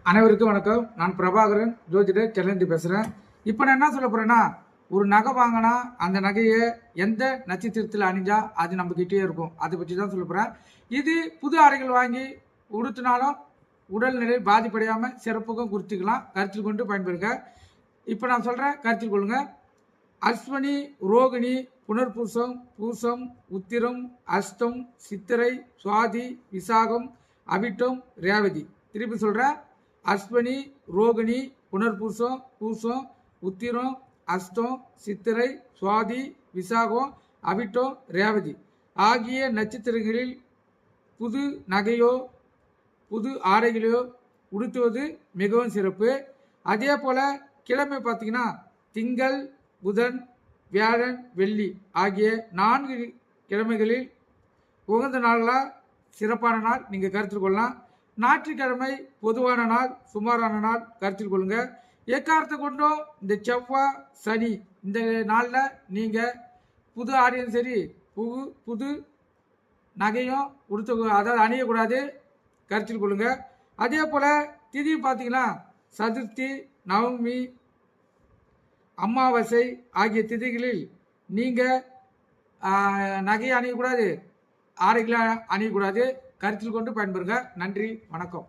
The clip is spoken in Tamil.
அனைவருக்கும் வணக்கம். நான் பிரபாகரன், ஜோதிடர், சென்னையிலிருந்து பேசுகிறேன். இப்போ நான் என்ன சொல்ல போகிறேன்னா, ஒரு நகை வாங்கினா அந்த நகையை எந்த நட்சத்திரத்தில் அணிஞ்சா அது நம்மக்கிட்டே இருக்கும், அதை பற்றி தான் சொல்ல போகிறேன். இது புது ஆடைகள் வாங்கி உடுத்தினாலும் உடல்நிலை பாதிப்படையாமல் சிறப்புக்கும் குறித்துக்கலாம். கருத்தில் கொண்டு பயன்பெறுங்க. இப்போ நான் சொல்கிறேன், கருத்தில் கொள்ளுங்க. அஸ்வினி, ரோகிணி, புனர்பூசம், பூசம், உத்திரம், அஸ்தம், சித்திரை, சுவாதி, விசாகம், அவிட்டம், ரேவதி. திருப்பி சொல்கிறேன். அஸ்வினி, ரோகிணி, புனர்பூசம், பூசம், உத்திரம், அஸ்தம், சித்திரை, சுவாதி, விசாகம், அவிட்டம், ரேவதி ஆகிய நட்சத்திரங்களில் புது நகையோ புது ஆடைகளையோ உடுத்துவது மிகவும் சிறப்பு. அதே போல் கிழமை பார்த்தீங்கன்னா திங்கள், புதன், வியாழன், வெள்ளி ஆகிய 4 கிழமைகளில் உகந்த நாளாக சிறப்பான நாள் நீங்கள் கருத்தில் கொள்ளலாம். ஞாயிற்றுக்கிழமை பொதுவான நாள், சுமாரான நாள் கருத்தில் கொள்ளுங்க. எக்காரத்தை கொண்டும் இந்த செவ்வாய், சனி இந்த நாளில் நீங்கள் புது ஆடையும் சரி புது நகையும் அதாவது அணியக்கூடாது, கருத்தில் கொள்ளுங்க. அதே போல் திதி பார்த்தீங்கன்னா சதுர்த்தி, நவமி, அமாவாசை ஆகிய திதிகளில் நீங்கள் நகையை அணியக்கூடாது, ஆடைகளை அணியக்கூடாது, கருத்தில் கொண்டு பயன்பெறுங்க. நன்றி, வணக்கம்.